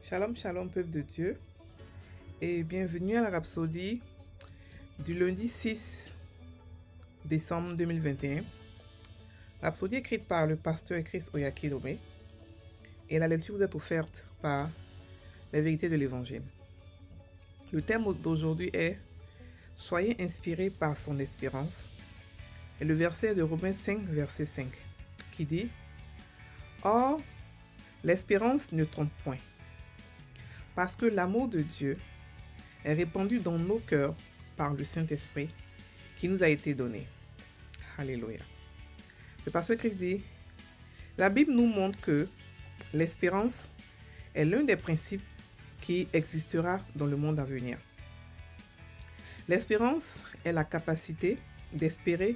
Shalom, shalom, peuple de Dieu, et bienvenue à la Rhapsodie du lundi 6 décembre 2021. Rhapsodie écrite par le pasteur Chris Oyakilome, et la lecture vous est offerte par les vérités de l'Évangile. Le thème d'aujourd'hui est « Soyez inspirés par son espérance » et le verset de Romains 5, verset 5, qui dit « Or, l'espérance ne trompe point. Parce que l'amour de Dieu est répandu dans nos cœurs par le Saint-Esprit qui nous a été donné. » Alléluia. Le pasteur Christ dit, la Bible nous montre que l'espérance est l'un des principes qui existera dans le monde à venir. L'espérance est la capacité d'espérer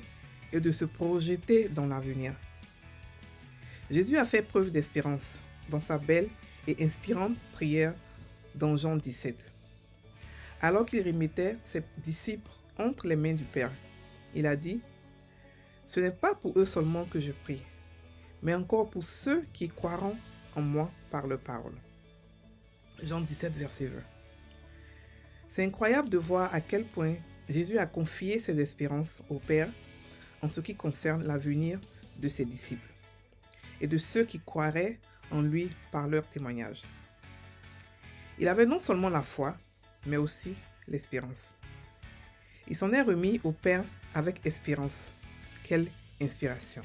et de se projeter dans l'avenir. Jésus a fait preuve d'espérance dans sa belle et inspirante prière dans Jean 17. Alors qu'il remettait ses disciples entre les mains du Père, il a dit, « Ce n'est pas pour eux seulement que je prie, mais encore pour ceux qui croiront en moi par leur parole. » Jean 17, verset 20. C'est incroyable de voir à quel point Jésus a confié ses espérances au Père en ce qui concerne l'avenir de ses disciples et de ceux qui croiraient en lui par leur témoignage. Il avait non seulement la foi, mais aussi l'espérance. Il s'en est remis au Père avec espérance. Quelle inspiration!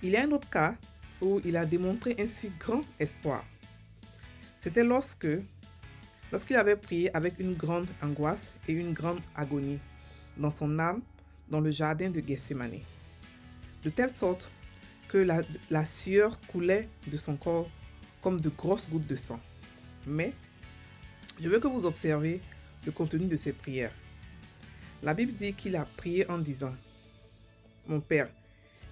Il y a un autre cas où il a démontré un si grand espoir. C'était lorsqu'il avait prié avec une grande angoisse et une grande agonie dans son âme dans le jardin de Gethsémani, de telle sorte que la sueur coulait de son corps comme de grosses gouttes de sang. Mais je veux que vous observiez le contenu de ses prières. La Bible dit qu'il a prié en disant, « Mon Père,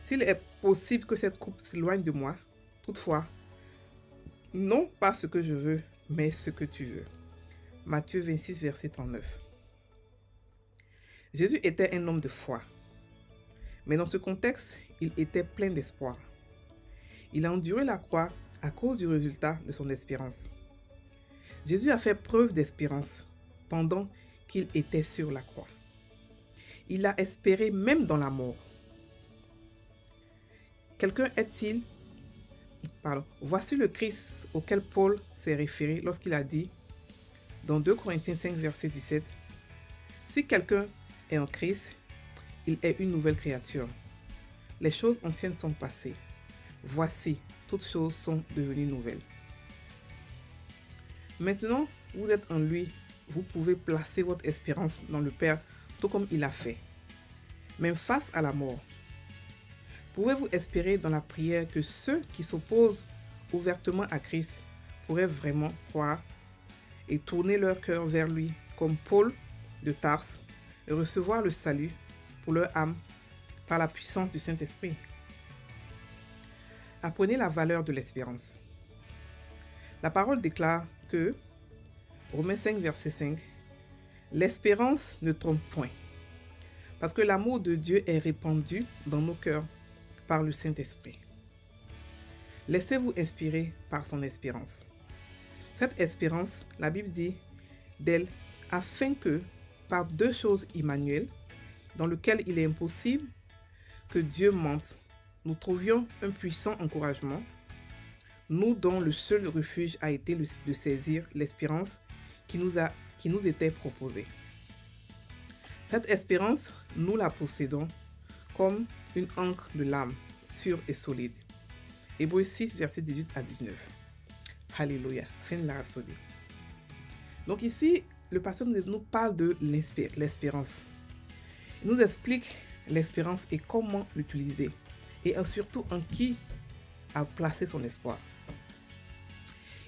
s'il est possible que cette coupe s'éloigne de moi, toutefois, non pas ce que je veux, mais ce que tu veux. » Matthieu 26, verset 39. Jésus était un homme de foi. Mais dans ce contexte, il était plein d'espoir. Il a enduré la croix à cause du résultat de son espérance. Jésus a fait preuve d'espérance pendant qu'il était sur la croix. Il a espéré même dans la mort. Quelqu'un est-il? Voici le Christ auquel Paul s'est référé lorsqu'il a dit, dans 2 Corinthiens 5, verset 17, « Si quelqu'un est en Christ, il est une nouvelle créature. Les choses anciennes sont passées. Voici, toutes choses sont devenues nouvelles. » Maintenant, vous êtes en lui, vous pouvez placer votre espérance dans le Père, tout comme il a fait. Même face à la mort, pouvez-vous espérer dans la prière que ceux qui s'opposent ouvertement à Christ pourraient vraiment croire et tourner leur cœur vers lui, comme Paul de Tarse, et recevoir le salut pour leur âme par la puissance du Saint-Esprit? Apprenez la valeur de l'espérance. La parole déclare que, Romains 5, verset 5, « L'espérance ne trompe point, parce que l'amour de Dieu est répandu dans nos cœurs par le Saint-Esprit. » Laissez-vous inspirer par son espérance. Cette espérance, la Bible dit d'elle, afin que, par deux choses immanuelles, dans lesquelles il est impossible que Dieu mente, nous trouvions un puissant encouragement, nous dont le seul refuge a été de saisir l'espérance qui nous était proposée. Cette espérance, nous la possédons comme une ancre de l'âme, sûre et solide. Hébreux 6, verset 18 à 19. Alléluia. Fin de la rhapsodie. Donc ici, le pasteur nous parle de l'espérance. Il nous explique l'espérance et comment l'utiliser. Et surtout en qui a placé son espoir.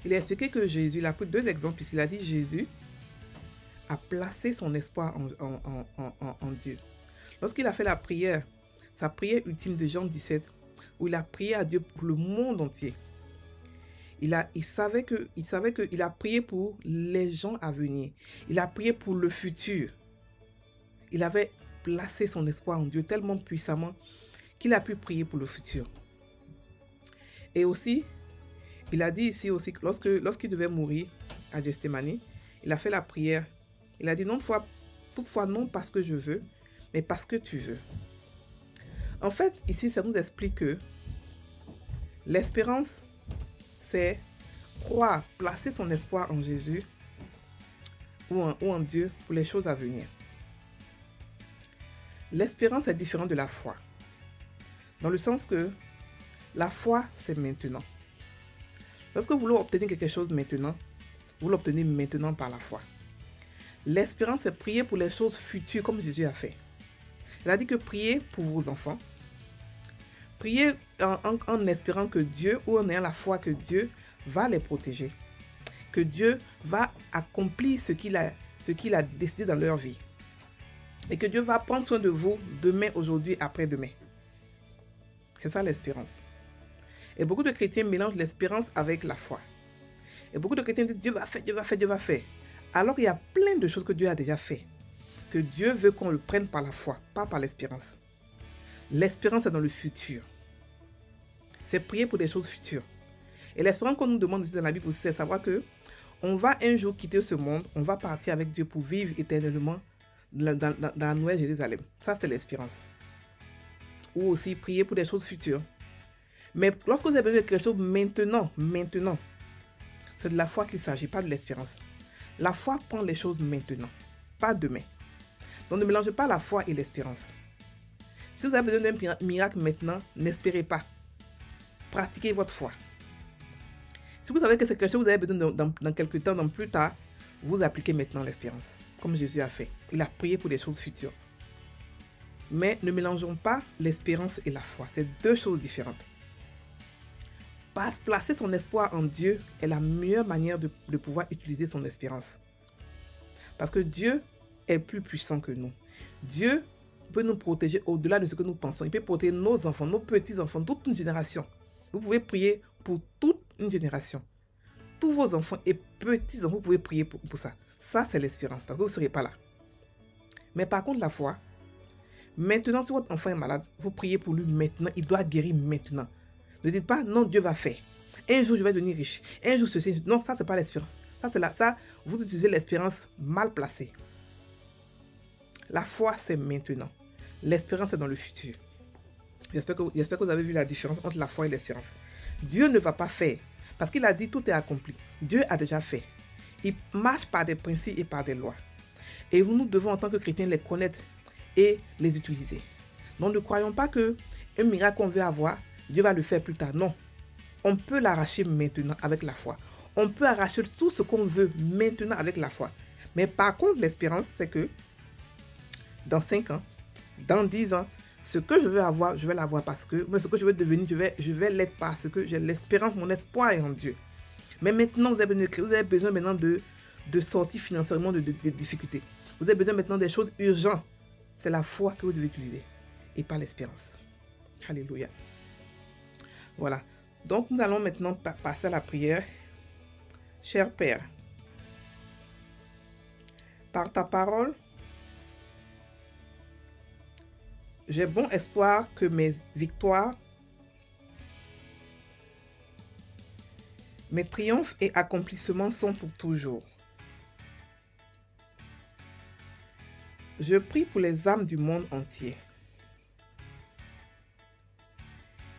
Il a expliqué que Jésus, il a pris deux exemples ici. Il a dit Jésus a placé son espoir en Dieu. Lorsqu'il a fait la prière, sa prière ultime de Jean 17, où il a prié à Dieu pour le monde entier. Il savait qu'il a prié pour les gens à venir. Il a prié pour le futur. Il avait placé son espoir en Dieu tellement puissamment qu'il a pu prier pour le futur. Et aussi, Il a dit ici aussi que lorsqu'il devait mourir à Gethsémani, il a fait la prière. Il a dit non, toutefois non parce que je veux, mais parce que tu veux. En fait, ici, ça nous explique que l'espérance, c'est croire, placer son espoir en Jésus ou en Dieu pour les choses à venir. L'espérance est différente de la foi, dans le sens que la foi, c'est maintenant. Lorsque vous voulez obtenir quelque chose maintenant, vous l'obtenez maintenant par la foi. L'espérance, c'est prier pour les choses futures comme Jésus a fait. Il a dit que priez pour vos enfants. Priez en espérant que Dieu, ou en ayant la foi que Dieu va les protéger. Que Dieu va accomplir ce qu'il a décidé dans leur vie. Et que Dieu va prendre soin de vous demain, aujourd'hui, après-demain. C'est ça l'espérance. Et beaucoup de chrétiens mélangent l'espérance avec la foi. Et beaucoup de chrétiens disent Dieu va faire, Dieu va faire, Dieu va faire. Alors il y a plein de choses que Dieu a déjà fait. Que Dieu veut qu'on le prenne par la foi, pas par l'espérance. L'espérance est dans le futur. C'est prier pour des choses futures. Et l'espérance qu'on nous demande aussi dans la Bible aussi, c'est savoir que on va un jour quitter ce monde, on va partir avec Dieu pour vivre éternellement dans la Nouvelle Jérusalem. Ça, c'est l'espérance. Ou aussi prier pour des choses futures. Mais lorsque vous avez besoin de quelque chose maintenant, c'est de la foi qu'il s'agit, pas de l'espérance. La foi prend les choses maintenant, pas demain. Donc ne mélangez pas la foi et l'espérance. Si vous avez besoin d'un miracle maintenant, n'espérez pas. Pratiquez votre foi. Si vous savez que c'est quelque chose que vous avez besoin dans quelques temps, dans plus tard, vous appliquez maintenant l'espérance, comme Jésus a fait. Il a prié pour des choses futures. Mais ne mélangeons pas l'espérance et la foi. C'est deux choses différentes. Placer son espoir en Dieu est la meilleure manière de pouvoir utiliser son espérance. Parce que Dieu est plus puissant que nous. Dieu peut nous protéger au-delà de ce que nous pensons. Il peut protéger nos enfants, nos petits-enfants, toute une génération. Vous pouvez prier pour toute une génération. Tous vos enfants et petits-enfants, vous pouvez prier pour ça. Ça, c'est l'espérance, parce que vous ne serez pas là. Mais par contre, la foi, maintenant, si votre enfant est malade, vous priez pour lui maintenant. Il doit guérir maintenant. Ne dites pas, non, Dieu va faire. Un jour, je vais devenir riche. Un jour, ceci. Non, ça, ce n'est pas l'espérance. Ça, vous utilisez l'espérance mal placée. La foi, c'est maintenant. L'espérance, c'est dans le futur. J'espère que vous avez vu la différence entre la foi et l'espérance. Dieu ne va pas faire. Parce qu'il a dit, tout est accompli. Dieu a déjà fait. Il marche par des principes et par des lois. Et nous devons, en tant que chrétiens, les connaître et les utiliser. Donc, ne croyons pas qu'un miracle qu'on veut avoir, Dieu va le faire plus tard. Non. On peut l'arracher maintenant avec la foi. On peut arracher tout ce qu'on veut maintenant avec la foi. Mais par contre, l'espérance, c'est que dans 5 ans, dans 10 ans, ce que je veux avoir, je vais l'avoir parce que, mais ce que je veux devenir, je vais l'être parce que j'ai l'espérance, mon espoir est en Dieu. Mais maintenant, vous avez besoin maintenant de sortir financièrement de difficultés. Vous avez besoin maintenant des choses urgentes. C'est la foi que vous devez utiliser et pas l'espérance. Alléluia. Voilà. Donc, nous allons maintenant passer à la prière. Cher Père, par ta parole, j'ai bon espoir que mes victoires, mes triomphes et accomplissements sont pour toujours. Je prie pour les âmes du monde entier.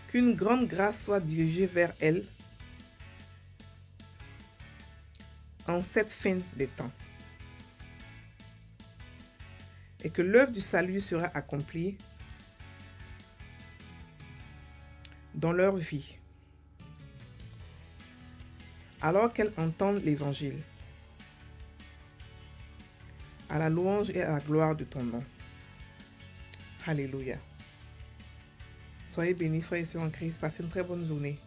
Qu'une grande grâce soit dirigée vers elles en cette fin des temps. Et que l'œuvre du salut sera accomplie dans leur vie, alors qu'elles entendent l'évangile, à la louange et à la gloire de ton nom. Alléluia. Soyez bénis, frères et sœurs en Christ. Passez une très bonne journée.